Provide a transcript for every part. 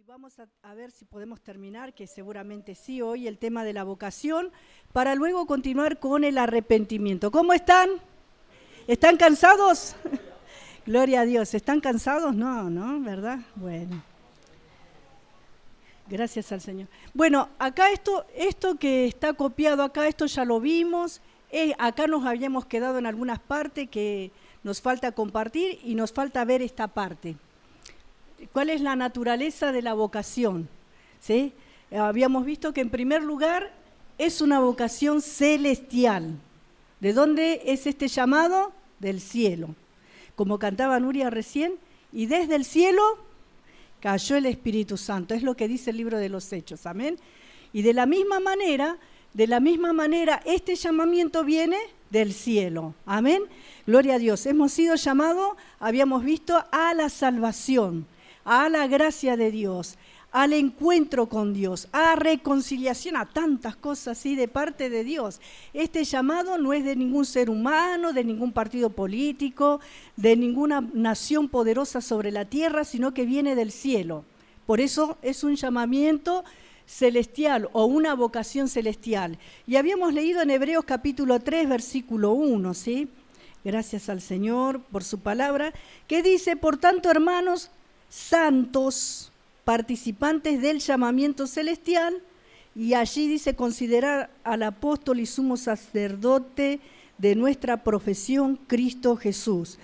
vamos a ver si podemos terminar, que seguramente sí, hoy el tema de la vocación, para luego continuar con el arrepentimiento. ¿Cómo están? ¿Están cansados? Gloria a Dios. ¿Están cansados? No, ¿verdad? Bueno. Gracias al Señor. Bueno, acá esto que está copiado acá, esto ya lo vimos. Acá nos habíamos quedado en algunas partes que nos falta compartir y nos falta ver esta parte. ¿Cuál es la naturaleza de la vocación? ¿Sí? Habíamos visto que en primer lugar es una vocación celestial. ¿De dónde es este llamado? Del cielo. Como cantaba Nuria recién, y desde el cielo cayó el Espíritu Santo. Es lo que dice el libro de los Hechos. Amén. Y de la misma manera, este llamamiento viene del cielo. Amén. Gloria a Dios. Hemos sido llamados, habíamos visto, a la salvación, a la gracia de Dios, al encuentro con Dios, a reconciliación, a tantas cosas así de parte de Dios. Este llamado no es de ningún ser humano, de ningún partido político, de ninguna nación poderosa sobre la tierra, sino que viene del cielo. Por eso es un llamamiento celestial o una vocación celestial. Y habíamos leído en Hebreos capítulo 3, versículo 1, ¿sí? Gracias al Señor por su palabra, que dice: por tanto, hermanos santos, participantes del llamamiento celestial, y allí dice: considerar al apóstol y sumo sacerdote de nuestra profesión, Cristo Jesús.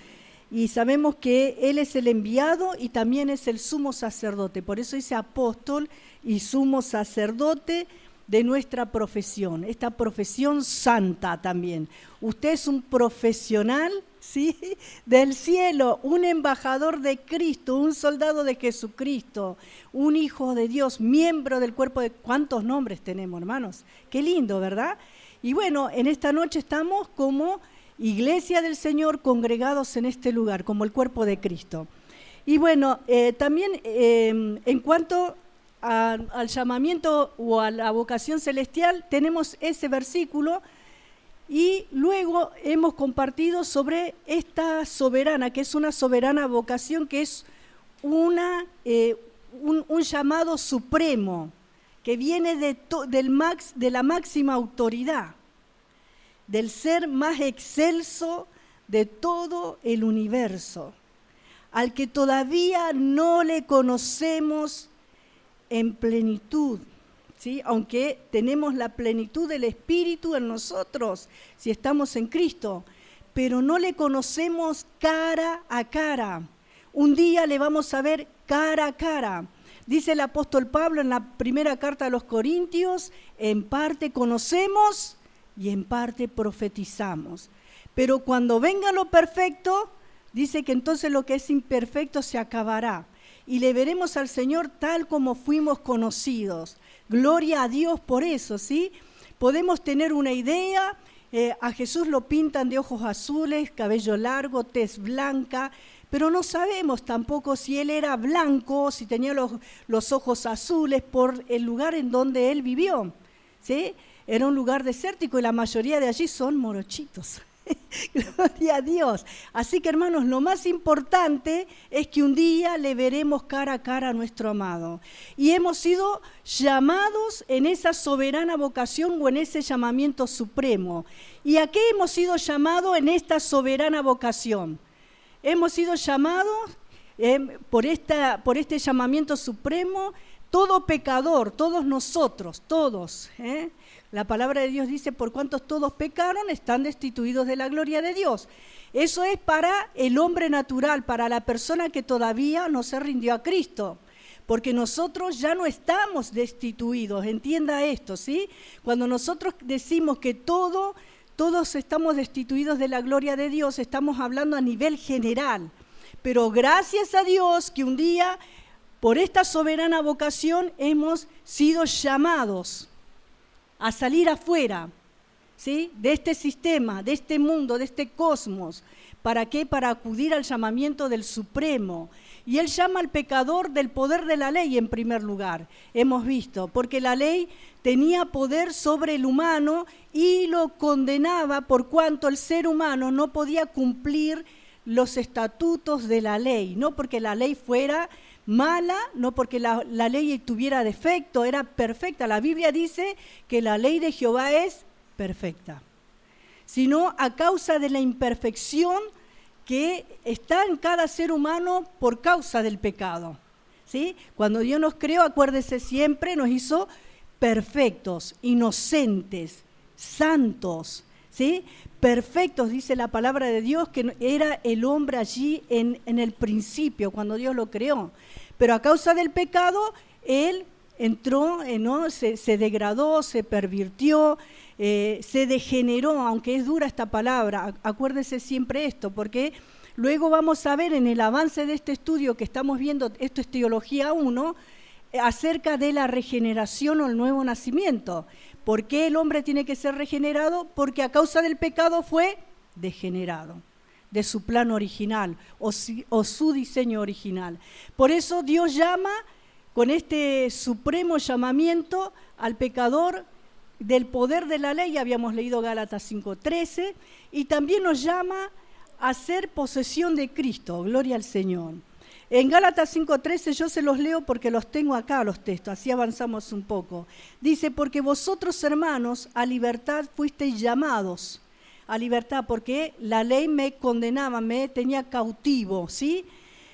Y sabemos que Él es el enviado y también es el sumo sacerdote, por eso dice apóstol y sumo sacerdote de nuestra profesión, esta profesión santa también. Usted es un profesional, ¿sí?, del cielo, un embajador de Cristo, un soldado de Jesucristo, un hijo de Dios, miembro del cuerpo de... ¿Cuántos nombres tenemos, hermanos? Qué lindo, ¿verdad? Y bueno, en esta noche estamos como Iglesia del Señor congregados en este lugar, como el cuerpo de Cristo. Y bueno, también en cuanto al llamamiento o a la vocación celestial, tenemos ese versículo. Y luego hemos compartido sobre esta soberana, que es una soberana vocación, que es un llamado supremo, que viene de la máxima autoridad, del ser más excelso de todo el universo, al que todavía no le conocemos en plenitud. ¿Sí? Aunque tenemos la plenitud del Espíritu en nosotros, si estamos en Cristo, pero no le conocemos cara a cara. Un día le vamos a ver cara a cara. Dice el apóstol Pablo en la primera carta a los Corintios: en parte conocemos y en parte profetizamos. Pero cuando venga lo perfecto, dice que entonces lo que es imperfecto se acabará. Y le veremos al Señor tal como fuimos conocidos. Gloria a Dios por eso, ¿sí? Podemos tener una idea, a Jesús lo pintan de ojos azules, cabello largo, tez blanca, pero no sabemos tampoco si Él era blanco, si tenía los ojos azules por el lugar en donde Él vivió, ¿sí? Era un lugar desértico y la mayoría de allí son morochitos. Gloria a Dios. Así que, hermanos, lo más importante es que un día le veremos cara a cara a nuestro amado. Y hemos sido llamados en esa soberana vocación o en ese llamamiento supremo. ¿Y a qué hemos sido llamados en esta soberana vocación? Hemos sido llamados por este llamamiento supremo, todo pecador, todos nosotros, todos, La palabra de Dios dice: por cuantos todos pecaron, están destituidos de la gloria de Dios. Eso es para el hombre natural, para la persona que todavía no se rindió a Cristo. Porque nosotros ya no estamos destituidos, entienda esto, ¿sí? Cuando nosotros decimos que todos estamos destituidos de la gloria de Dios, estamos hablando a nivel general. Pero gracias a Dios que un día, por esta soberana vocación, hemos sido llamados a salir afuera, ¿sí?, de este sistema, de este mundo, de este cosmos. ¿Para qué? Para acudir al llamamiento del Supremo. Y Él llama al pecador del poder de la ley en primer lugar, hemos visto, porque la ley tenía poder sobre el humano y lo condenaba por cuanto el ser humano no podía cumplir los estatutos de la ley, no porque la ley fuera mala, no porque la ley tuviera defecto, era perfecta. La Biblia dice que la ley de Jehová es perfecta, sino a causa de la imperfección que está en cada ser humano por causa del pecado. ¿Sí? Cuando Dios nos creó, acuérdese siempre, nos hizo perfectos, inocentes, santos, ¿sí? Perfectos, dice la palabra de Dios, que era el hombre allí en el principio, cuando Dios lo creó. Pero a causa del pecado, él entró, ¿no? se degradó, se pervirtió, se degeneró, aunque es dura esta palabra. Acuérdese siempre esto, porque luego vamos a ver en el avance de este estudio que estamos viendo, esto es Teología 1, acerca de la regeneración o el nuevo nacimiento. ¿Por qué el hombre tiene que ser regenerado? Porque a causa del pecado fue degenerado de su plan original o su diseño original. Por eso Dios llama con este supremo llamamiento al pecador del poder de la ley, habíamos leído Gálatas 5:13, y también nos llama a ser posesión de Cristo, gloria al Señor. En Gálatas 5:13 yo se los leo porque los tengo acá los textos, así avanzamos un poco. Dice, porque vosotros hermanos a libertad fuisteis llamados, a libertad porque la ley me condenaba, me tenía cautivo, ¿sí?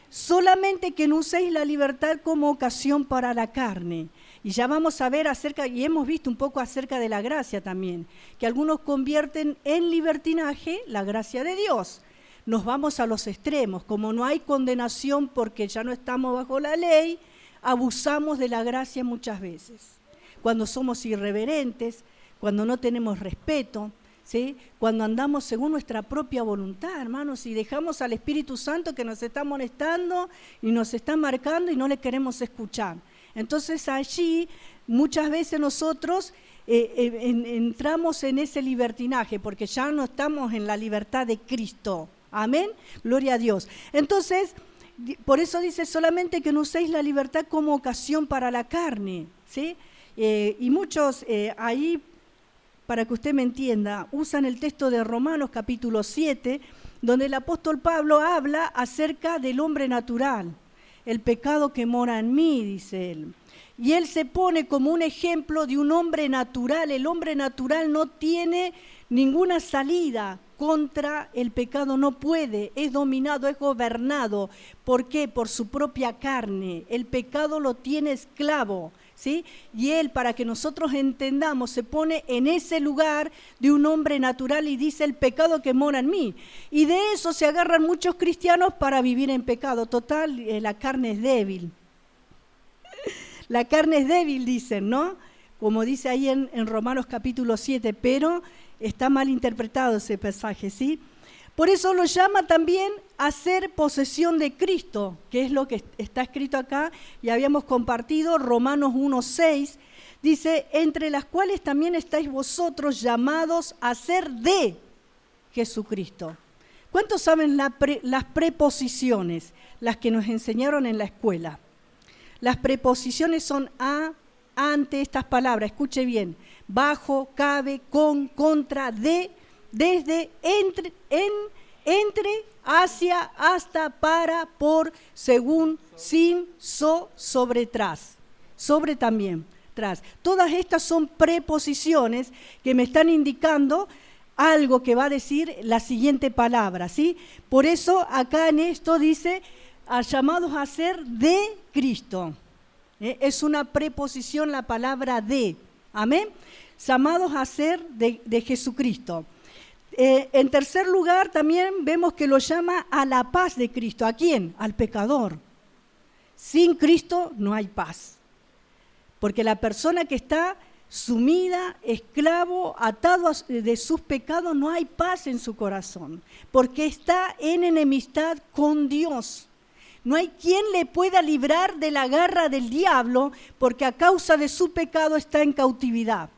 Solamente que no uséis la libertad como ocasión para la carne. Y ya vamos a ver acerca, y hemos visto un poco acerca de la gracia también, que algunos convierten en libertinaje la gracia de Dios. Nos vamos a los extremos, como no hay condenación porque ya no estamos bajo la ley, abusamos de la gracia muchas veces. Cuando somos irreverentes, cuando no tenemos respeto, ¿sí? Cuando andamos según nuestra propia voluntad, hermanos, y dejamos al Espíritu Santo que nos está molestando y nos está marcando y no le queremos escuchar. Entonces allí muchas veces nosotros entramos en ese libertinaje porque ya no estamos en la libertad de Cristo. Amén, gloria a Dios. Entonces, por eso dice solamente que no uséis la libertad como ocasión para la carne, ¿sí? Y muchos ahí, para que usted me entienda, usan el texto de Romanos capítulo 7, donde el apóstol Pablo habla acerca del hombre natural, el pecado que mora en mí, dice él. Y él se pone como un ejemplo de un hombre natural. El hombre natural no tiene ninguna salida contra el pecado, no puede, es dominado, es gobernado. ¿Por qué? Por su propia carne. El pecado lo tiene esclavo, ¿sí? Y él, para que nosotros entendamos, se pone en ese lugar de un hombre natural y dice el pecado que mora en mí. Y de eso se agarran muchos cristianos para vivir en pecado. Total, la carne es débil. La carne es débil, dicen, ¿no? Como dice ahí en Romanos capítulo 7, pero está mal interpretado ese pasaje, ¿sí? Por eso lo llama también a ser posesión de Cristo, que es lo que está escrito acá, y habíamos compartido Romanos 1:6, dice, entre las cuales también estáis vosotros llamados a ser de Jesucristo. ¿Cuántos saben las preposiciones, las que nos enseñaron en la escuela? Las preposiciones son a, ante, estas palabras, escuche bien, bajo, cabe, con, contra, de, desde, entre, hacia, hasta, para, por, según, sin, sobre, tras. Sobre también, tras. Todas estas son preposiciones que me están indicando algo que va a decir la siguiente palabra, ¿sí? Por eso acá en esto dice, llamados a ser de Cristo. Es una preposición la palabra de. Amén. Llamados a ser de Jesucristo. En tercer lugar, también vemos que lo llama a la paz de Cristo. ¿A quién? Al pecador. Sin Cristo no hay paz. Porque la persona que está sumida, esclavo, atado de sus pecados, no hay paz en su corazón. Porque está en enemistad con Dios. No hay quien le pueda librar de la garra del diablo, porque a causa de su pecado está en cautividad.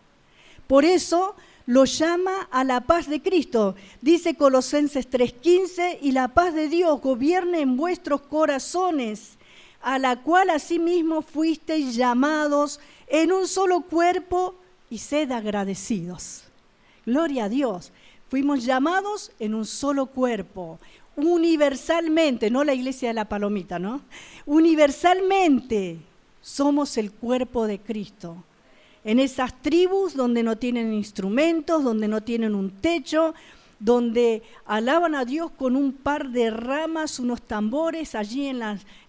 Por eso lo llama a la paz de Cristo. Dice Colosenses 3:15, y la paz de Dios gobierne en vuestros corazones, a la cual asimismo fuisteis llamados en un solo cuerpo, y sed agradecidos. Gloria a Dios. Fuimos llamados en un solo cuerpo. universalmente, no la iglesia de la palomita, ¿no? Universalmente somos el cuerpo de Cristo. En esas tribus donde no tienen instrumentos, donde no tienen un techo, donde alaban a Dios con un par de ramas, unos tambores, allí en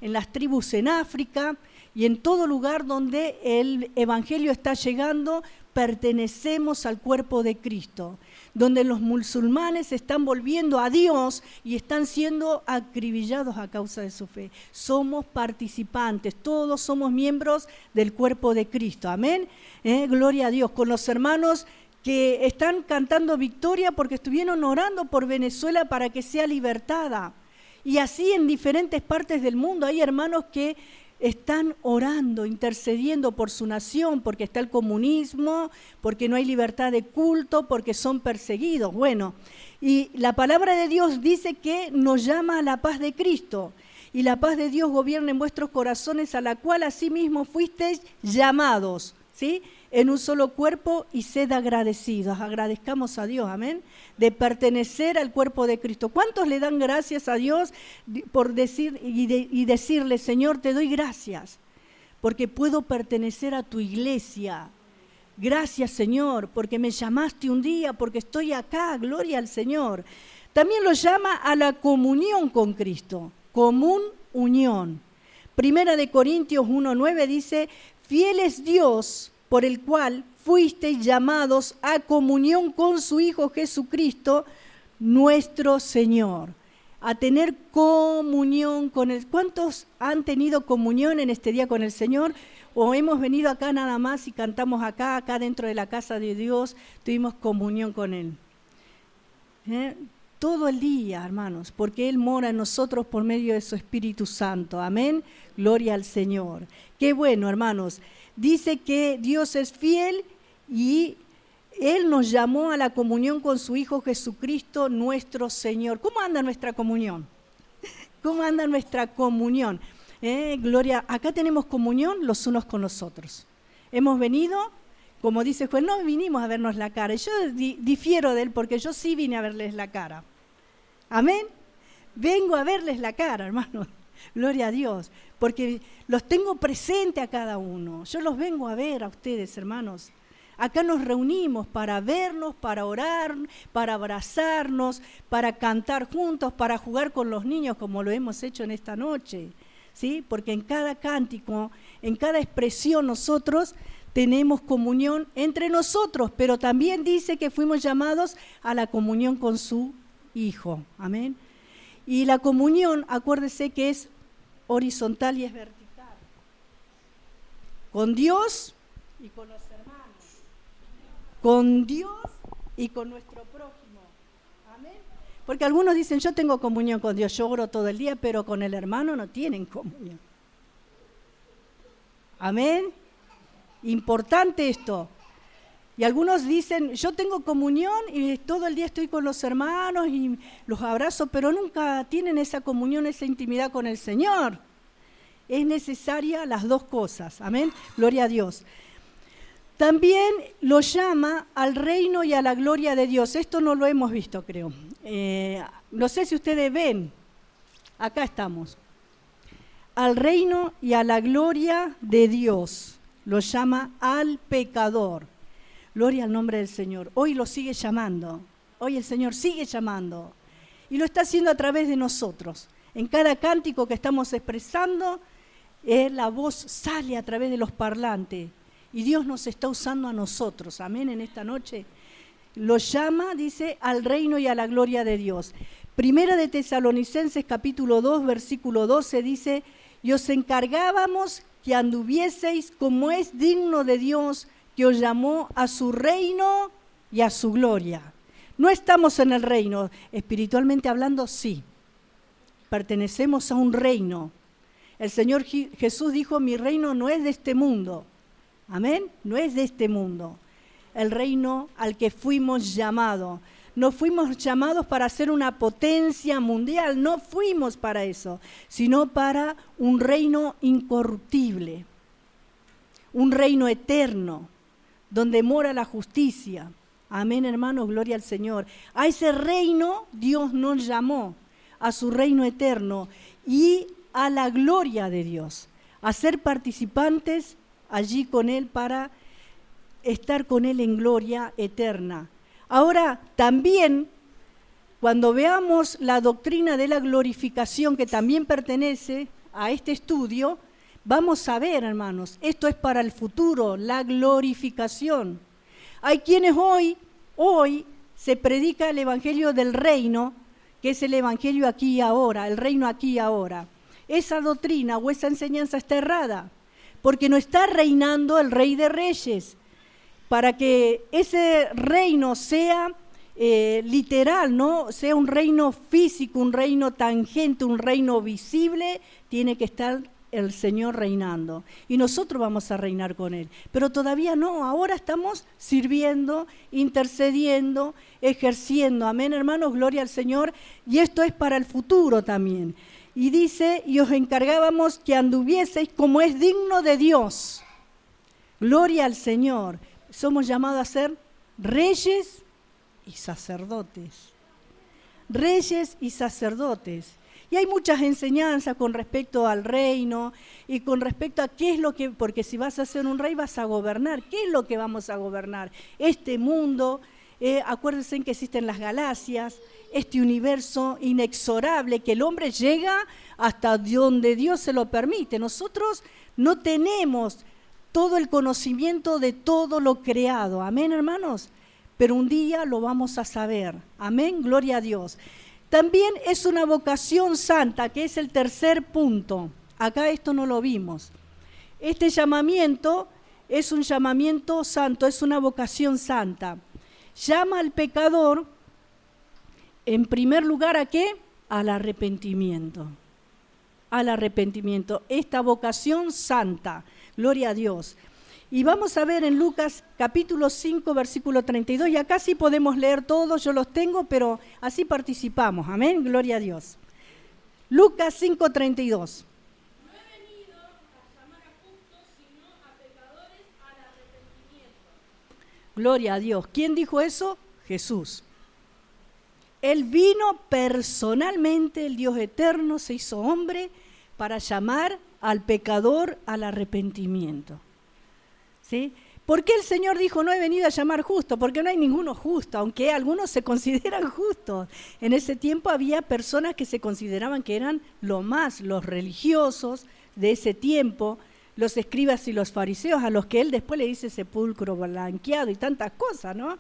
las tribus en África y en todo lugar donde el evangelio está llegando, pertenecemos al cuerpo de Cristo. Donde los musulmanes están volviendo a Dios y están siendo acribillados a causa de su fe. Somos participantes, todos somos miembros del cuerpo de Cristo. Amén. Gloria a Dios. Con los hermanos que están cantando victoria porque estuvieron orando por Venezuela para que sea libertada. Y así en diferentes partes del mundo hay hermanos que están orando, intercediendo por su nación, porque está el comunismo, porque no hay libertad de culto, porque son perseguidos. Bueno, y la palabra de Dios dice que nos llama a la paz de Cristo, y la paz de Dios gobierna en vuestros corazones, a la cual asimismo fuisteis llamados, ¿sí?, en un solo cuerpo, y sed agradecidos. Agradezcamos a Dios, amén, de pertenecer al cuerpo de Cristo. ¿Cuántos le dan gracias a Dios por decir y decirle, Señor, te doy gracias porque puedo pertenecer a tu iglesia? Gracias, Señor, porque me llamaste un día, porque estoy acá, gloria al Señor. También lo llama a la comunión con Cristo, común unión. Primera de Corintios 1:9 dice, fiel es Dios, por el cual fuisteis llamados a comunión con su Hijo Jesucristo, nuestro Señor. A tener comunión con Él. ¿Cuántos han tenido comunión en este día con el Señor? ¿O hemos venido acá nada más y cantamos acá dentro de la casa de Dios, tuvimos comunión con Él? Todo el día, hermanos, porque Él mora en nosotros por medio de su Espíritu Santo. Amén. Gloria al Señor. Qué bueno, hermanos. Dice que Dios es fiel y Él nos llamó a la comunión con su Hijo Jesucristo, nuestro Señor. ¿Cómo anda nuestra comunión? ¿Cómo anda nuestra comunión? Gloria, acá tenemos comunión los unos con los otros. Hemos venido, como dice Joel, no vinimos a vernos la cara. Y yo difiero de él porque yo sí vine a verles la cara. Amén. Vengo a verles la cara, hermanos. Gloria a Dios, porque los tengo presente a cada uno. Yo los vengo a ver a ustedes, hermanos. Acá nos reunimos para vernos, para orar, para abrazarnos, para cantar juntos, para jugar con los niños como lo hemos hecho en esta noche, ¿sí? Porque en cada cántico, en cada expresión nosotros tenemos comunión entre nosotros, pero también dice que fuimos llamados a la comunión con su Hijo. Amén. Y la comunión, acuérdese que es horizontal y es vertical. Con Dios y con los hermanos. Con Dios y con nuestro prójimo. Amén. Porque algunos dicen, yo tengo comunión con Dios, yo oro todo el día, pero con el hermano no tienen comunión. Amén. Importante esto. Y algunos dicen, yo tengo comunión y todo el día estoy con los hermanos y los abrazo, pero nunca tienen esa comunión, esa intimidad con el Señor. Es necesaria las dos cosas. Amén. Gloria a Dios. También lo llama al reino y a la gloria de Dios. Esto no lo hemos visto, creo. No sé si ustedes ven. Acá estamos. Al reino y a la gloria de Dios. Lo llama al pecador. Gloria al nombre del Señor. Hoy lo sigue llamando. Hoy el Señor sigue llamando. Y lo está haciendo a través de nosotros. En cada cántico que estamos expresando, la voz sale a través de los parlantes. Y Dios nos está usando a nosotros. Amén. En esta noche lo llama, dice, al reino y a la gloria de Dios. Primera de Tesalonicenses capítulo 2, versículo 12 dice, y os encargábamos que anduvieseis como es digno de Dios, que os llamó a su reino y a su gloria. No estamos en el reino, espiritualmente hablando, sí. Pertenecemos a un reino. El Señor Jesús dijo, mi reino no es de este mundo. Amén, no es de este mundo. El reino al que fuimos llamados. No fuimos llamados para ser una potencia mundial, no fuimos para eso, sino para un reino incorruptible, un reino eterno, donde mora la justicia. Amén, hermanos, gloria al Señor. A ese reino Dios nos llamó, a su reino eterno y a la gloria de Dios, a ser participantes allí con Él para estar con Él en gloria eterna. Ahora, también, cuando veamos la doctrina de la glorificación, que también pertenece a este estudio, vamos a ver, hermanos, esto es para el futuro, la glorificación. Hay quienes hoy se predica el evangelio del reino, que es el evangelio aquí y ahora, el reino aquí y ahora. Esa doctrina o esa enseñanza está errada, porque no está reinando el Rey de Reyes. Para que ese reino sea literal, ¿no? Sea un reino físico, un reino tangente, un reino visible, tiene que estar el Señor reinando. Y nosotros vamos a reinar con Él. Pero todavía no, ahora estamos sirviendo, intercediendo, ejerciendo. Amén, hermanos, gloria al Señor. Y esto es para el futuro también. Y dice, y os encargábamos que anduvieseis como es digno de Dios. Gloria al Señor. Somos llamados a ser reyes y sacerdotes. Reyes y sacerdotes. Y hay muchas enseñanzas con respecto al reino y con respecto a qué es lo que, porque si vas a ser un rey vas a gobernar. ¿Qué es lo que vamos a gobernar? Este mundo, acuérdense que existen las galaxias, este universo inexorable que el hombre llega hasta donde Dios se lo permite. Nosotros no tenemos todo el conocimiento de todo lo creado. Amén, hermanos. Pero un día lo vamos a saber. Amén, gloria a Dios. También es una vocación santa, que es el tercer punto. Acá esto no lo vimos. Este llamamiento es un llamamiento santo, es una vocación santa. Llama al pecador, en primer lugar, ¿a qué? Al arrepentimiento. Al arrepentimiento. Esta vocación santa. Gloria a Dios. Y vamos a ver en Lucas capítulo 5, versículo 32, y acá sí podemos leer todos, yo los tengo, pero así participamos. Amén, gloria a Dios. Lucas 5, 32. No he venido a llamar a justos, sino a pecadores al arrepentimiento. Gloria a Dios. ¿Quién dijo eso? Jesús. Él vino personalmente, el Dios eterno, se hizo hombre para llamar al pecador al arrepentimiento. ¿Sí? ¿Por qué el Señor dijo no he venido a llamar justo? Porque no hay ninguno justo, aunque algunos se consideran justos. En ese tiempo había personas que se consideraban que eran los religiosos de ese tiempo, los escribas y los fariseos, a los que él después le dice sepulcro blanqueado y tantas cosas, ¿no?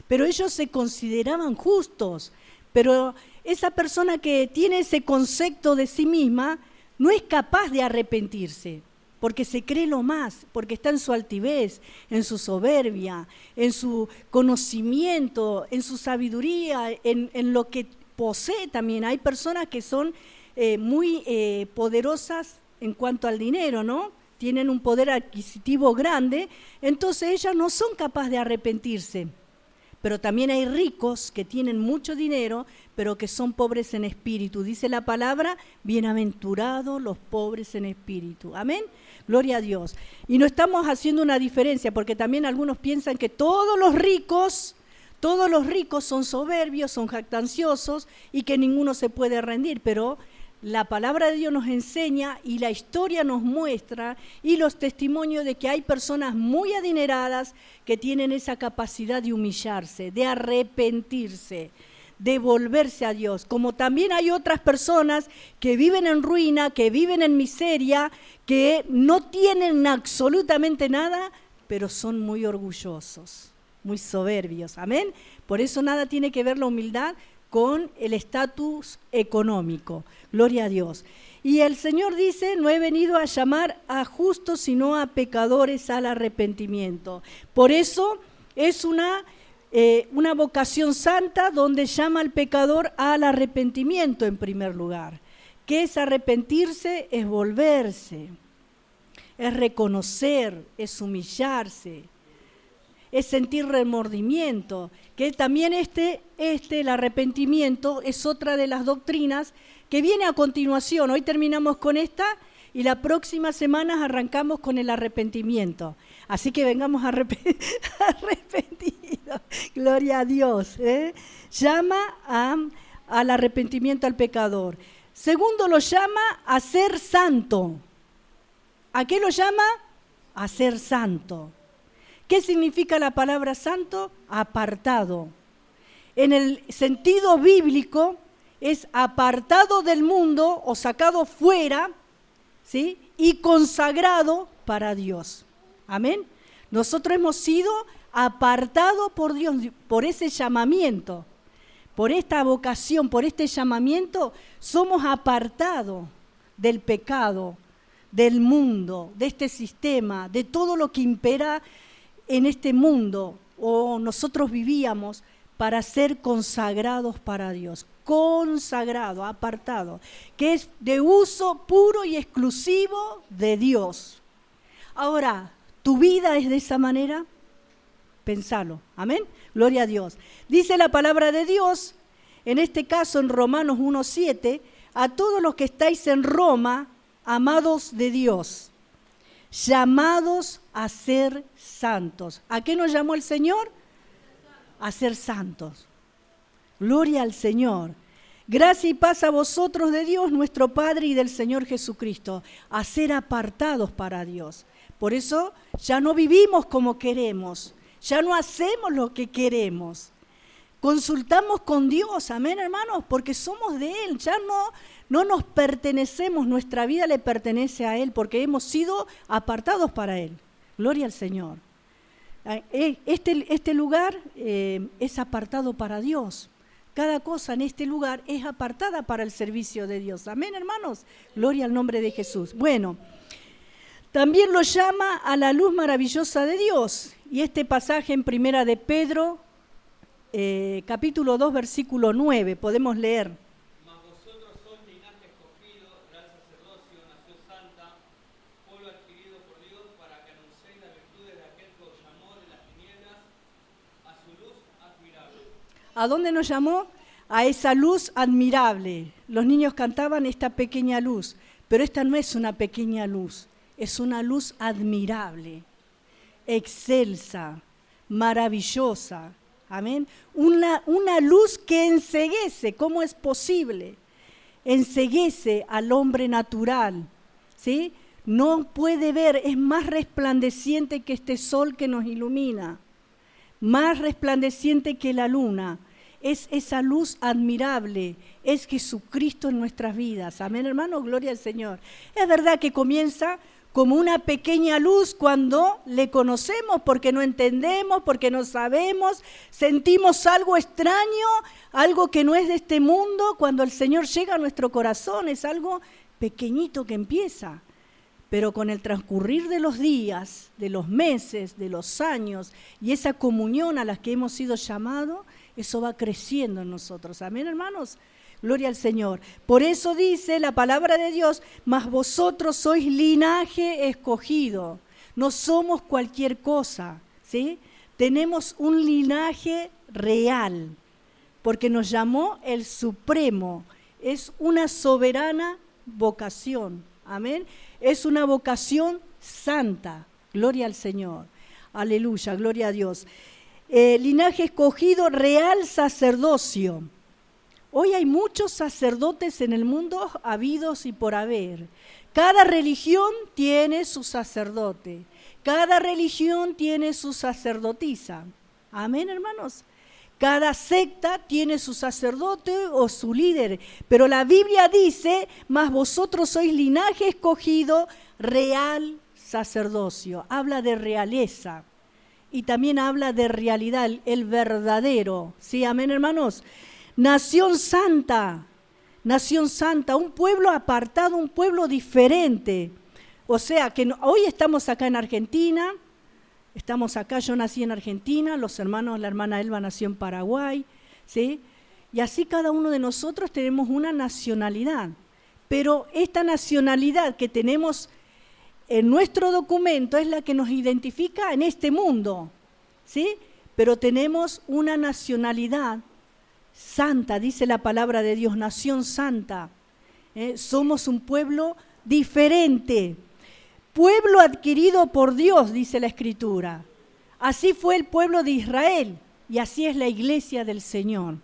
Pero ellos se consideraban justos. Pero esa persona que tiene ese concepto de sí misma no es capaz de arrepentirse, porque se cree lo más, porque está en su altivez, en su soberbia, en su conocimiento, en su sabiduría, en lo que posee también. Hay personas que son muy poderosas en cuanto al dinero, ¿no? Tienen un poder adquisitivo grande, entonces ellas no son capaces de arrepentirse. Pero también hay ricos que tienen mucho dinero, pero que son pobres en espíritu. Dice la palabra, bienaventurados los pobres en espíritu. Amén, gloria a Dios. Y no estamos haciendo una diferencia, porque también algunos piensan que todos los ricos son soberbios, son jactanciosos y que ninguno se puede rendir, pero la palabra de Dios nos enseña y la historia nos muestra y los testimonios de que hay personas muy adineradas que tienen esa capacidad de humillarse, de arrepentirse, de volverse a Dios. Como también hay otras personas que viven en ruina, que viven en miseria, que no tienen absolutamente nada, pero son muy orgullosos, muy soberbios. Amén. Por eso nada tiene que ver la humildad con el estatus económico. Gloria a Dios. Y el Señor dice, no he venido a llamar a justos, sino a pecadores al arrepentimiento. Por eso es una vocación santa donde llama al pecador al arrepentimiento en primer lugar. ¿Qué es arrepentirse? Es volverse, es reconocer, es humillarse, es sentir remordimiento, que también el arrepentimiento es otra de las doctrinas que viene a continuación. Hoy terminamos con esta y la próxima semana arrancamos con el arrepentimiento. Así que vengamos arrepentidos. Gloria a Dios. Llama al arrepentimiento al pecador. Segundo, lo llama a ser santo. ¿A qué lo llama? A ser santo. ¿Qué significa la palabra santo? Apartado. En el sentido bíblico es apartado del mundo o sacado fuera, ¿sí? Y consagrado para Dios. Amén. Nosotros hemos sido apartados por Dios, por ese llamamiento, por esta vocación, por este llamamiento, somos apartados del pecado, del mundo, de este sistema, de todo lo que impera en este mundo, o nosotros vivíamos para ser consagrados para Dios, consagrado, apartado, que es de uso puro y exclusivo de Dios. Ahora, ¿tu vida es de esa manera? Pensalo, amén, gloria a Dios. Dice la palabra de Dios, en este caso en Romanos 1:7, a todos los que estáis en Roma, amados de Dios, llamados a ser santos. ¿A qué nos llamó el Señor? A ser santos. Gloria al Señor. Gracia y paz a vosotros de Dios, nuestro Padre, y del Señor Jesucristo, a ser apartados para Dios. Por eso ya no vivimos como queremos, ya no hacemos lo que queremos. Consultamos con Dios, amén, hermanos, porque somos de Él, ya no nos pertenecemos, nuestra vida le pertenece a Él, porque hemos sido apartados para Él. Gloria al Señor. Este lugar es apartado para Dios. Cada cosa en este lugar es apartada para el servicio de Dios. Amén, hermanos. Gloria al nombre de Jesús. Bueno, también lo llama a la luz maravillosa de Dios. Y este pasaje en Primera de Pedro, capítulo 2, versículo 9, podemos leer. Mas vosotros sois linaje escogido, real sacerdocio, nación santa, pueblo adquirido por Dios, para que anunciéis las virtudes de aquel que os llamó de las tinieblas a su luz admirable. ¿A dónde nos llamó? A esa luz admirable. Los niños cantaban esta pequeña luz, pero esta no es una pequeña luz, es una luz admirable, excelsa, maravillosa. Amén. Una luz que enceguece. ¿Cómo es posible? Enceguece al hombre natural, ¿sí? No puede ver, es más resplandeciente que este sol que nos ilumina, más resplandeciente que la luna. Es esa luz admirable, es Jesucristo en nuestras vidas. Amén, hermano, gloria al Señor. Es verdad que comienza como una pequeña luz cuando le conocemos, porque no entendemos, porque no sabemos, sentimos algo extraño, algo que no es de este mundo. Cuando el Señor llega a nuestro corazón es algo pequeñito que empieza, pero con el transcurrir de los días, de los meses, de los años y esa comunión a la que hemos sido llamados, eso va creciendo en nosotros. Amén, hermanos. Gloria al Señor. Por eso dice la palabra de Dios, mas vosotros sois linaje escogido. No somos cualquier cosa, ¿sí? Tenemos un linaje real, porque nos llamó el Supremo. Es una soberana vocación, amén. Es una vocación santa. Gloria al Señor. Aleluya, gloria a Dios. Linaje escogido, real sacerdocio. Hoy hay muchos sacerdotes en el mundo habidos y por haber. Cada religión tiene su sacerdote. Cada religión tiene su sacerdotisa. Amén, hermanos. Cada secta tiene su sacerdote o su líder. Pero la Biblia dice, mas vosotros sois linaje escogido, real sacerdocio. Habla de realeza. Y también habla de realidad, el verdadero. ¿Sí? Amén, hermanos. Nación santa, un pueblo apartado, un pueblo diferente. O sea, que hoy estamos acá en Argentina, yo nací en Argentina, los hermanos, la hermana Elba nació en Paraguay, ¿sí? Y así cada uno de nosotros tenemos una nacionalidad. Pero esta nacionalidad que tenemos en nuestro documento es la que nos identifica en este mundo, ¿sí? Pero tenemos una nacionalidad santa, dice la palabra de Dios, nación santa. Somos un pueblo diferente, pueblo adquirido por Dios, dice la Escritura. Así fue el pueblo de Israel y así es la iglesia del Señor.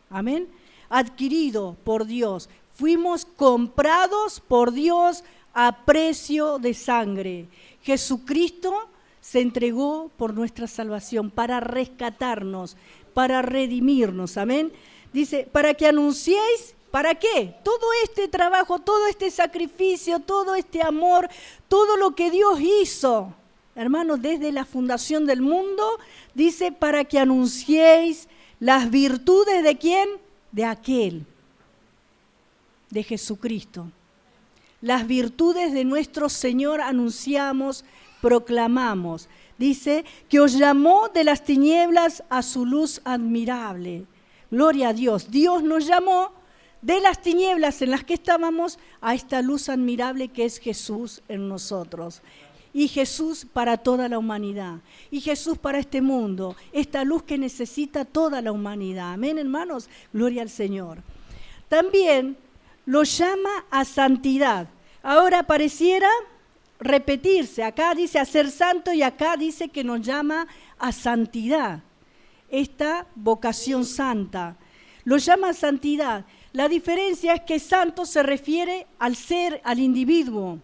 Amén. adquirido por Dios. Fuimos comprados por Dios a precio de sangre. Jesucristo se entregó por nuestra salvación, para rescatarnos, para redimirnos. Amén. Dice, para que anunciéis, ¿para qué? Todo este trabajo, todo este sacrificio, todo este amor, todo lo que Dios hizo, hermanos, desde la fundación del mundo, dice, para que anunciéis las virtudes ¿de quién? De aquel, de Jesucristo. Las virtudes de nuestro Señor anunciamos, proclamamos. Dice que os llamó de las tinieblas a su luz admirable. Gloria a Dios. Dios nos llamó de las tinieblas en las que estábamos a esta luz admirable que es Jesús en nosotros. Y Jesús para toda la humanidad. Y Jesús para este mundo. Esta luz que necesita toda la humanidad. Amén, hermanos. Gloria al Señor. También lo llama a santidad. Ahora pareciera repetirse. Acá dice a ser santo y acá dice que nos llama a santidad. Esta vocación santa. Lo llama a santidad. La diferencia es que santo se refiere al ser, al individuo,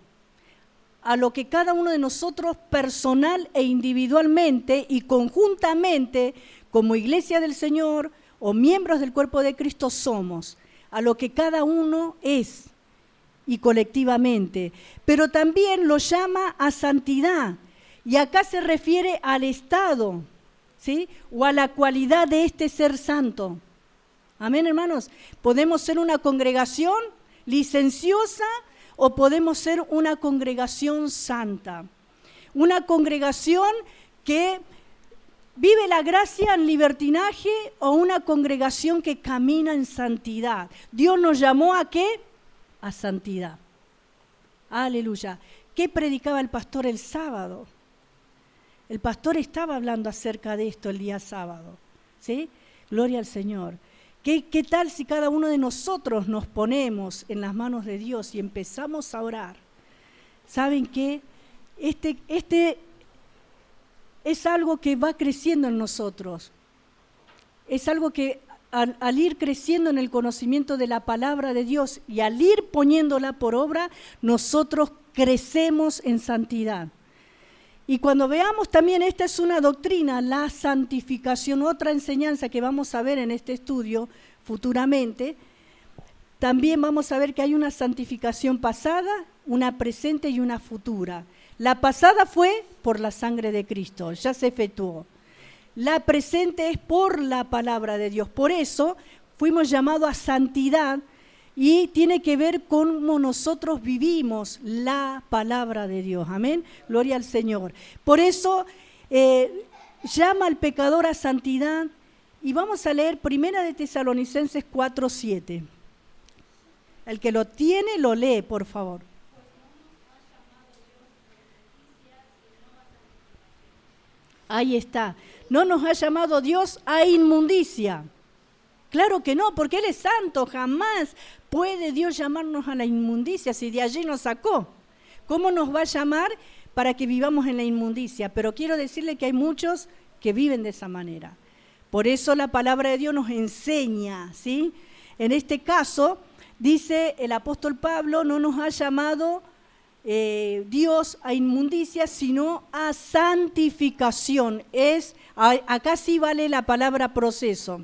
a lo que cada uno de nosotros personal e individualmente y conjuntamente como iglesia del Señor o miembros del cuerpo de Cristo somos, a lo que cada uno es y colectivamente. Pero también lo llama a santidad y acá se refiere al estado, ¿sí? O a la cualidad de este ser santo. Amén, hermanos. Podemos ser una congregación licenciosa o podemos ser una congregación santa. Una congregación que vive la gracia en libertinaje o una congregación que camina en santidad. Dios nos llamó ¿a qué? A santidad. Aleluya. ¿Qué predicaba el pastor el sábado? El pastor estaba hablando acerca de esto el día sábado. ¿Sí? Gloria al Señor. ¿Qué tal si cada uno de nosotros nos ponemos en las manos de Dios y empezamos a orar? ¿Saben qué? Este es algo que va creciendo en nosotros. Es algo que al ir creciendo en el conocimiento de la palabra de Dios y al ir poniéndola por obra, nosotros crecemos en santidad. Y cuando veamos también, esta es una doctrina, la santificación, otra enseñanza que vamos a ver en este estudio futuramente, también vamos a ver que hay una santificación pasada, una presente y una futura. La pasada fue por la sangre de Cristo, ya se efectuó. La presente es por la palabra de Dios. Por eso fuimos llamados a santidad y tiene que ver con cómo nosotros vivimos la palabra de Dios. Amén. Gloria al Señor. Por eso llama al pecador a santidad y vamos a leer 1 de Tesalonicenses 4:7. El que lo tiene, lo lee, por favor. Ahí está. No nos ha llamado Dios a inmundicia. Claro que no, porque Él es santo. Jamás puede Dios llamarnos a la inmundicia si de allí nos sacó. ¿Cómo nos va a llamar para que vivamos en la inmundicia? Pero quiero decirle que hay muchos que viven de esa manera. Por eso la palabra de Dios nos enseña, ¿sí? En este caso, dice el apóstol Pablo, no nos ha llamado Dios a inmundicia, sino a santificación. Acá sí vale la palabra proceso.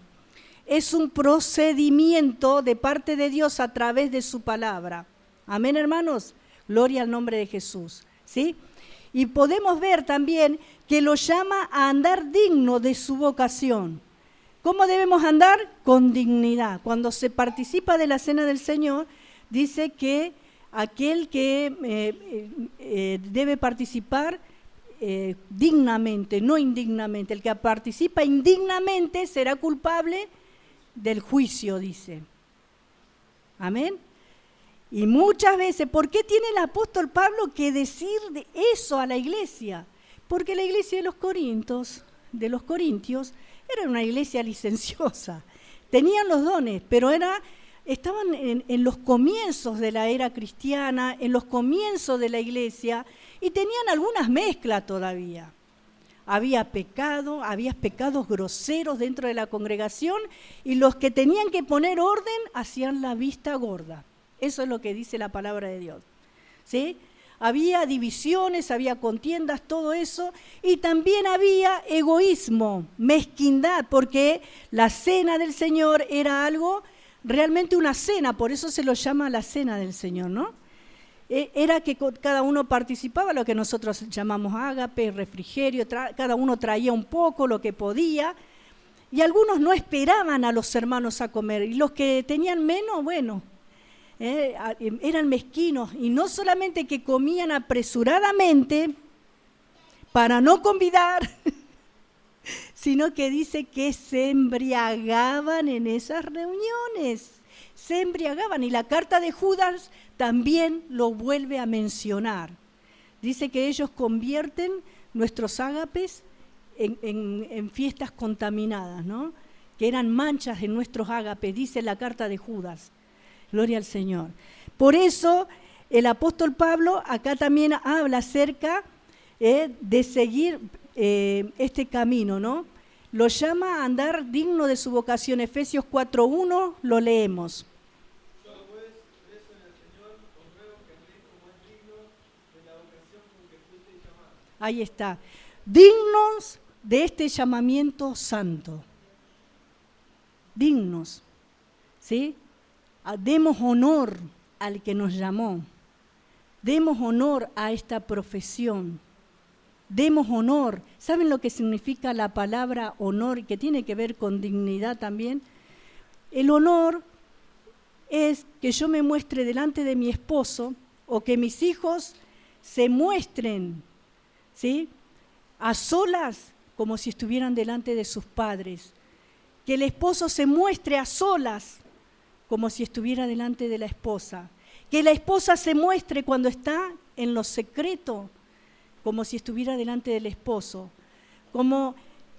Es un procedimiento de parte de Dios a través de su palabra. Amén, hermanos. Gloria al nombre de Jesús. ¿Sí? Y podemos ver también que lo llama a andar digno de su vocación. ¿Cómo debemos andar? Con dignidad. Cuando se participa de la cena del Señor, dice que aquel que debe participar dignamente, no indignamente. El que participa indignamente será culpable del juicio, dice. Amén. Y muchas veces, ¿por qué tiene el apóstol Pablo que decir de eso a la iglesia? Porque la iglesia de los Corintios era una iglesia licenciosa. Tenían los dones, pero estaban en los comienzos de la era cristiana, en los comienzos de la iglesia, y tenían algunas mezclas todavía. había pecado, había pecados groseros dentro de la congregación y los que tenían que poner orden hacían la vista gorda. Eso es lo que dice la palabra de Dios, ¿sí? Había divisiones, había contiendas, todo eso, y también había egoísmo, mezquindad, porque la cena del Señor era algo, realmente una cena, por eso se lo llama la cena del Señor, ¿no? Era que cada uno participaba, lo que nosotros llamamos ágape, refrigerio, cada uno traía un poco lo que podía, y algunos no esperaban a los hermanos a comer, y los que tenían menos, bueno, eran mezquinos, y no solamente que comían apresuradamente para no convidar, sino que dice que se embriagaban en esas reuniones, se embriagaban, y la carta de Judas también lo vuelve a mencionar. Dice que ellos convierten nuestros ágapes en fiestas contaminadas, ¿no? Que eran manchas en nuestros ágapes, dice la carta de Judas. Gloria al Señor. Por eso el apóstol Pablo acá también habla acerca de seguir este camino, ¿no? Lo llama a andar digno de su vocación. Efesios 4:1, lo leemos. Ahí está. Dignos de este llamamiento santo. Dignos, ¿sí? Demos honor al que nos llamó. Demos honor a esta profesión. Demos honor. ¿Saben lo que significa la palabra honor y que tiene que ver con dignidad también? El honor es que yo me muestre delante de mi esposo o que mis hijos se muestren, ¿sí?, a solas como si estuvieran delante de sus padres. Que el esposo se muestre a solas como si estuviera delante de la esposa. Que la esposa se muestre cuando está en lo secreto, como si estuviera delante del esposo. Como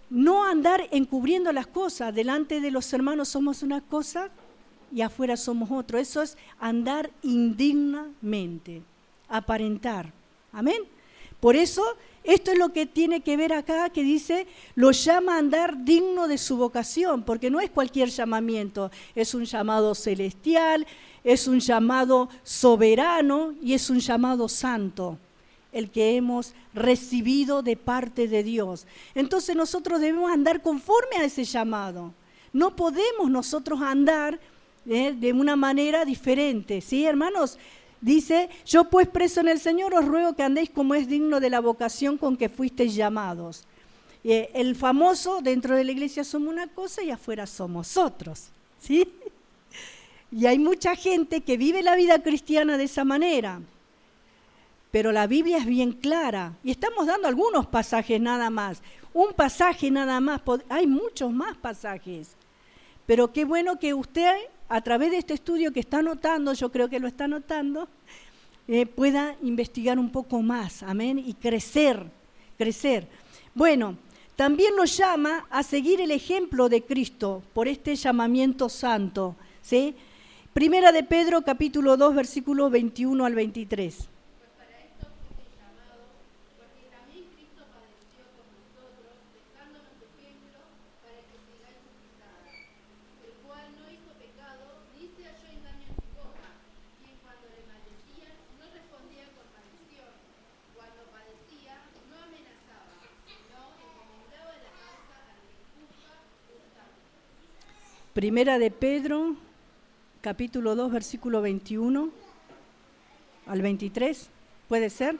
no andar encubriendo las cosas. Delante de los hermanos somos una cosa y afuera somos otro. Eso es andar indignamente, aparentar. Amén. Por eso, esto es lo que tiene que ver acá, que dice, lo llama a andar digno de su vocación, porque no es cualquier llamamiento, es un llamado celestial, es un llamado soberano y es un llamado santo, el que hemos recibido de parte de Dios. Entonces nosotros debemos andar conforme a ese llamado. No podemos nosotros andar de una manera diferente, ¿sí, hermanos? Dice, yo pues preso en el Señor os ruego que andéis como es digno de la vocación con que fuisteis llamados. El famoso, dentro de la iglesia somos una cosa y afuera somos otros, ¿sí? Y hay mucha gente que vive la vida cristiana de esa manera, pero la Biblia es bien clara, y estamos dando algunos pasajes nada más, un pasaje nada más, hay muchos más pasajes, pero qué bueno que usted, a través de este estudio que está anotando, yo creo que lo está anotando, pueda investigar un poco más, amén, y crecer. Bueno, también nos llama a seguir el ejemplo de Cristo por este llamamiento santo, ¿sí? Primera de Pedro, capítulo 2, versículos 21 al 23. Primera de Pedro, capítulo 2, versículo 21 al 23, ¿puede ser?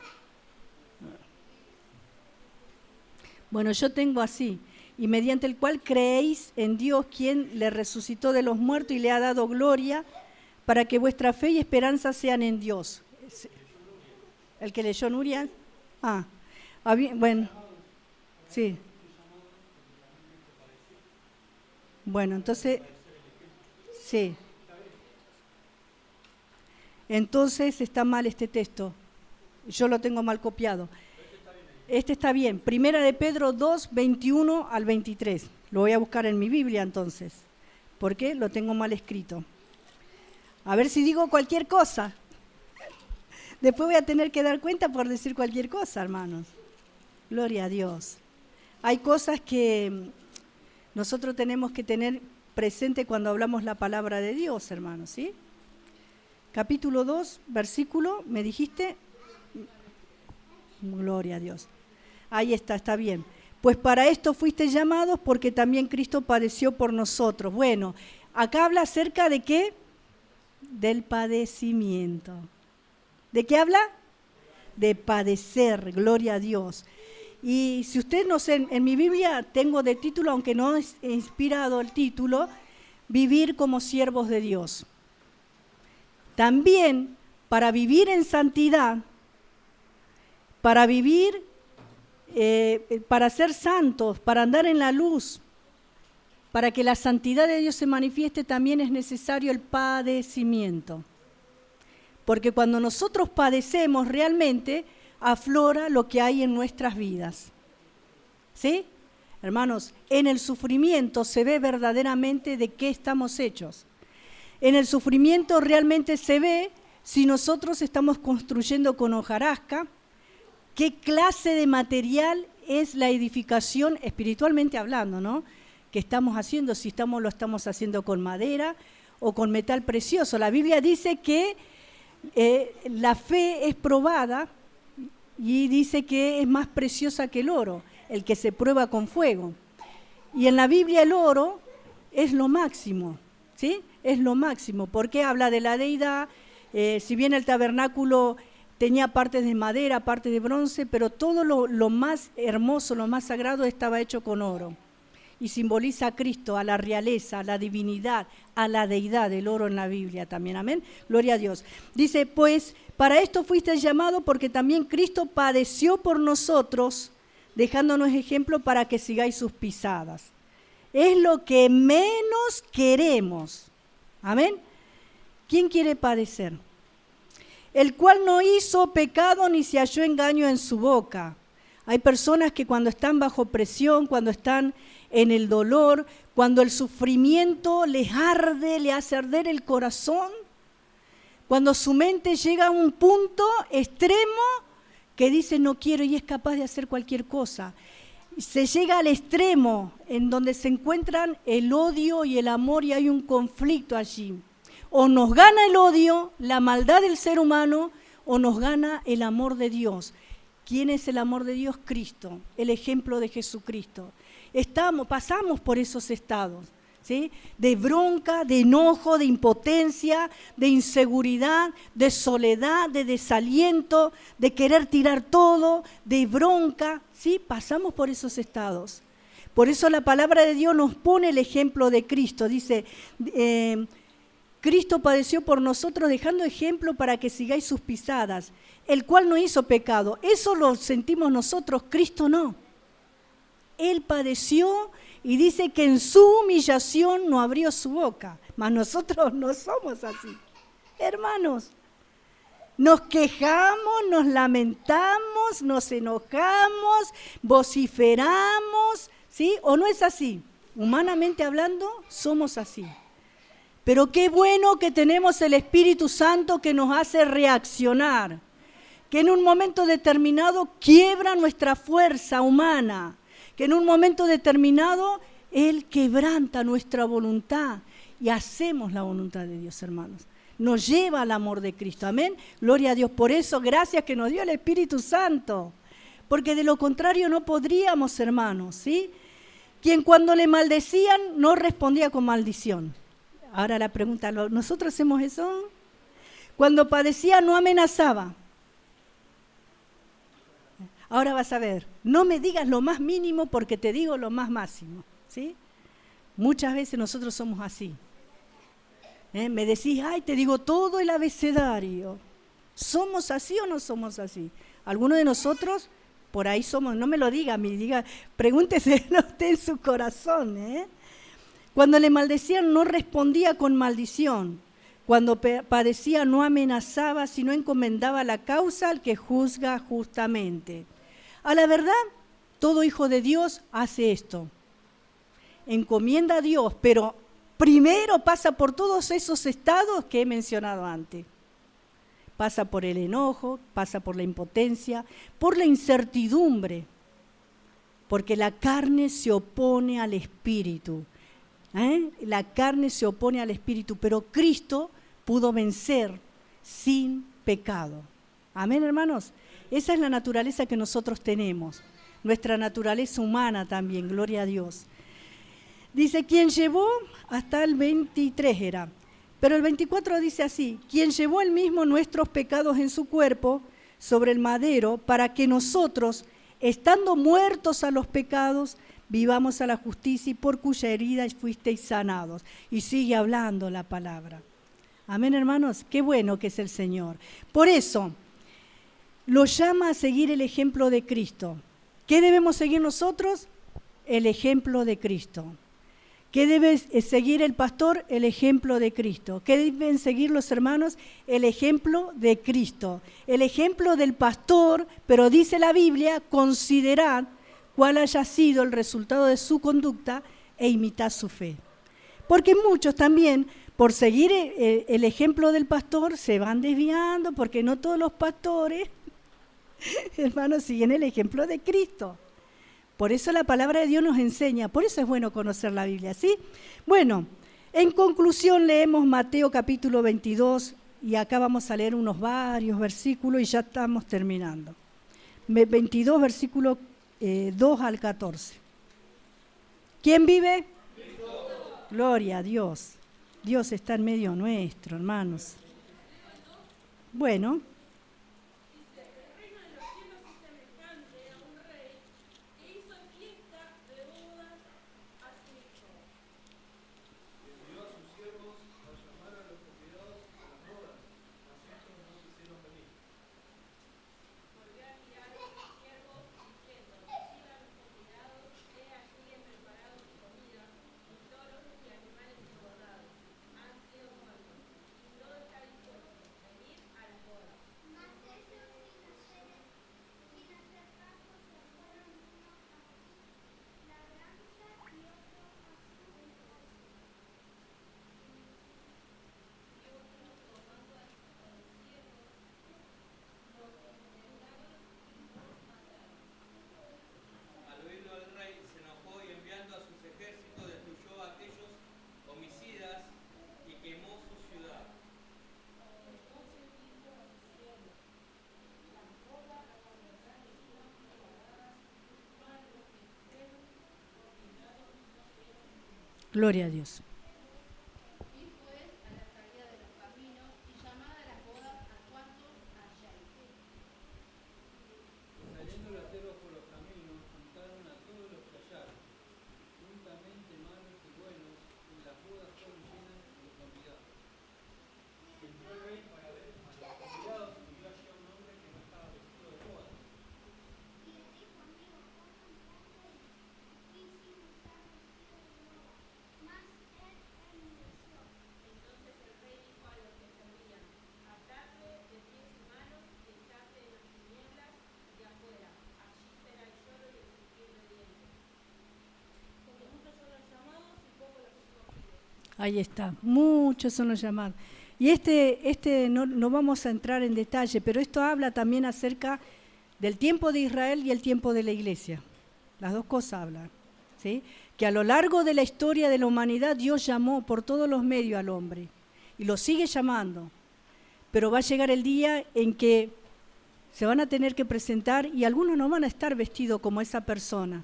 Bueno, yo tengo así, y mediante el cual creéis en Dios, quien le resucitó de los muertos y le ha dado gloria, para que vuestra fe y esperanza sean en Dios. ¿El que leyó Nuria? Bueno, sí. Bueno, entonces, sí. Entonces está mal este texto. Yo lo tengo mal copiado. Este está bien. Primera de Pedro 2, 21 al 23. Lo voy a buscar en mi Biblia entonces, porque lo tengo mal escrito. A ver si digo cualquier cosa. Después voy a tener que dar cuenta por decir cualquier cosa, hermanos. Gloria a Dios. Hay cosas que nosotros tenemos que tener presente cuando hablamos la palabra de Dios, hermanos, ¿sí? Capítulo 2, versículo, ¿me dijiste? Gloria a Dios. Ahí está bien. Pues para esto fuiste llamados porque también Cristo padeció por nosotros. Bueno, acá habla acerca de ¿qué? Del padecimiento. ¿De qué habla? De padecer, gloria a Dios. Y si usted no sé, en mi Biblia tengo de título, aunque no es inspirado el título, vivir como siervos de Dios. También para vivir en santidad, para vivir, para ser santos, para andar en la luz, para que la santidad de Dios se manifieste, también es necesario el padecimiento. Porque cuando nosotros padecemos realmente aflora lo que hay en nuestras vidas. ¿Sí? Hermanos, en el sufrimiento se ve verdaderamente de qué estamos hechos. En el sufrimiento realmente se ve si nosotros estamos construyendo con hojarasca, qué clase de material es la edificación, espiritualmente hablando, ¿no? Que estamos haciendo, si lo estamos haciendo con madera o con metal precioso. La Biblia dice que la fe es probada y dice que es más preciosa que el oro, el que se prueba con fuego. Y en la Biblia el oro es lo máximo, ¿sí? Es lo máximo, porque habla de la deidad, si bien el tabernáculo tenía partes de madera, partes de bronce, pero todo lo más hermoso, lo más sagrado estaba hecho con oro. Y simboliza a Cristo, a la realeza, a la divinidad, a la deidad del oro en la Biblia también, amén. Gloria a Dios. Dice, pues, para esto fuiste llamado porque también Cristo padeció por nosotros, dejándonos ejemplo para que sigáis sus pisadas. Es lo que menos queremos, amén. ¿Quién quiere padecer? El cual no hizo pecado ni se halló engaño en su boca. Hay personas que cuando están bajo presión, cuando están en el dolor, cuando el sufrimiento les arde, le hace arder el corazón, cuando su mente llega a un punto extremo que dice no quiero y es capaz de hacer cualquier cosa. Se llega al extremo en donde se encuentran el odio y el amor y hay un conflicto allí. O nos gana el odio, la maldad del ser humano, o nos gana el amor de Dios. ¿Quién es el amor de Dios? Cristo, el ejemplo de Jesucristo. Pasamos por esos estados, ¿sí? De bronca, de enojo, de impotencia, de inseguridad, de soledad, de desaliento, de querer tirar todo, de bronca, ¿sí? Pasamos por esos estados. Por eso la palabra de Dios nos pone el ejemplo de Cristo. Dice, Cristo padeció por nosotros dejando ejemplo para que sigáis sus pisadas, el cual no hizo pecado. Eso lo sentimos nosotros, Cristo no. Él padeció y dice que en su humillación no abrió su boca. Mas nosotros no somos así. Hermanos, nos quejamos, nos lamentamos, nos enojamos, vociferamos, ¿sí? ¿O no es así? Humanamente hablando, somos así. Pero qué bueno que tenemos el Espíritu Santo que nos hace reaccionar, que en un momento determinado quiebra nuestra fuerza humana, que en un momento determinado Él quebranta nuestra voluntad y hacemos la voluntad de Dios, hermanos. Nos lleva al amor de Cristo, amén. Gloria a Dios. Por eso, gracias que nos dio el Espíritu Santo, porque de lo contrario no podríamos, hermanos, ¿sí? Quien cuando le maldecían no respondía con maldición. Ahora la pregunta, ¿nosotros hacemos eso? Cuando padecía no amenazaba. Ahora vas a ver, no me digas lo más mínimo porque te digo lo más máximo, ¿sí? Muchas veces nosotros somos así. Me decís, ay, te digo todo el abecedario. ¿Somos así o no somos así? Algunos de nosotros por ahí somos, no me lo diga, pregúnteselo usted en su corazón, ¿eh? Cuando le maldecían no respondía con maldición. Cuando padecía no amenazaba, sino encomendaba la causa al que juzga justamente. A la verdad, todo hijo de Dios hace esto. Encomienda a Dios, pero primero pasa por todos esos estados que he mencionado antes. Pasa por el enojo, pasa por la impotencia, por la incertidumbre. porque la carne se opone al espíritu. La carne se opone al espíritu, pero Cristo pudo vencer sin pecado. Amén, hermanos. Esa es la naturaleza que nosotros tenemos, nuestra naturaleza humana también, gloria a Dios. Dice, quien llevó, hasta el 23 era, pero el 24 dice así, quien llevó él mismo nuestros pecados en su cuerpo sobre el madero, para que nosotros, estando muertos a los pecados, vivamos a la justicia, y por cuya herida fuisteis sanados. Y sigue hablando la palabra. Amén, hermanos, qué bueno que es el Señor. Por eso, lo llama a seguir el ejemplo de Cristo. ¿Qué debemos seguir nosotros? El ejemplo de Cristo. ¿Qué debe seguir el pastor? El ejemplo de Cristo. ¿Qué deben seguir los hermanos? El ejemplo de Cristo. El ejemplo del pastor, pero dice la Biblia, considerad cuál haya sido el resultado de su conducta e imitad su fe. Porque muchos también, por seguir el ejemplo del pastor, se van desviando, porque no todos los pastores, hermanos, siguen el ejemplo de Cristo. Por eso la palabra de Dios nos enseña, por eso es bueno conocer la Biblia, ¿sí? Bueno, en conclusión leemos Mateo capítulo 22 y acá vamos a leer varios versículos y ya estamos terminando. 22 versículo 2 al 14. ¿Quién vive? Cristo. Gloria a Dios. Dios está en medio nuestro, hermanos. Bueno. Gloria a Dios. Ahí está, muchos son los llamados. Y no vamos a entrar en detalle, pero esto habla también acerca del tiempo de Israel y el tiempo de la iglesia. Las dos cosas hablan, ¿sí? Que a lo largo de la historia de la humanidad Dios llamó por todos los medios al hombre y lo sigue llamando. Pero va a llegar el día en que se van a tener que presentar y algunos no van a estar vestidos como esa persona.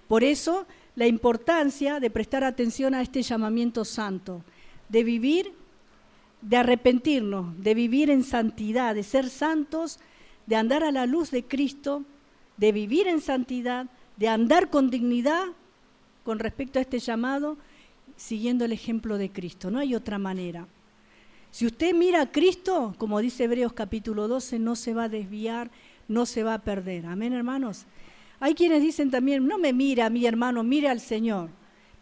Por eso, la importancia de prestar atención a este llamamiento santo, de vivir, de arrepentirnos, de vivir en santidad, de ser santos, de andar a la luz de Cristo, de vivir en santidad, de andar con dignidad con respecto a este llamado, siguiendo el ejemplo de Cristo. No hay otra manera. Si usted mira a Cristo, como dice Hebreos capítulo 12, no se va a desviar, no se va a perder. Amén, hermanos. Hay quienes dicen también, no me mire a mi hermano, mire al Señor.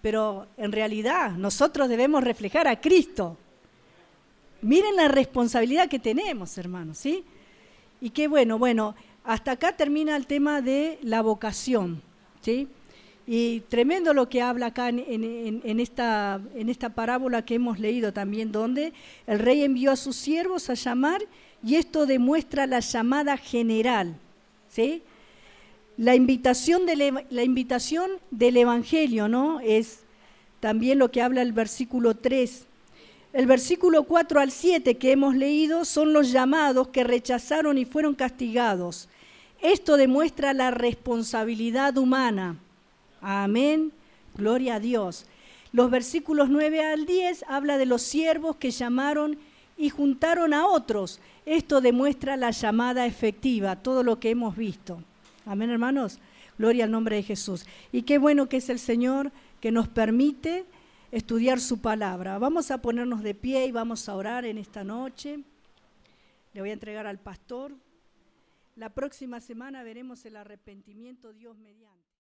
Pero en realidad nosotros debemos reflejar a Cristo. Miren la responsabilidad que tenemos, hermanos, ¿sí? Y qué bueno, hasta acá termina el tema de la vocación, ¿sí? Y tremendo lo que habla acá en esta parábola que hemos leído también, donde el rey envió a sus siervos a llamar, y esto demuestra la llamada general, ¿sí? La invitación del Evangelio, ¿no? Es también lo que habla el versículo 3. El versículo 4 al 7 que hemos leído son los llamados que rechazaron y fueron castigados. Esto demuestra la responsabilidad humana. Amén. Gloria a Dios. Los versículos 9 al 10 habla de los siervos que llamaron y juntaron a otros. Esto demuestra la llamada efectiva, todo lo que hemos visto. Amén, hermanos. Gloria al nombre de Jesús. Y qué bueno que es el Señor que nos permite estudiar su palabra. Vamos a ponernos de pie y vamos a orar en esta noche. Le voy a entregar al pastor. La próxima semana veremos el arrepentimiento, Dios mediante.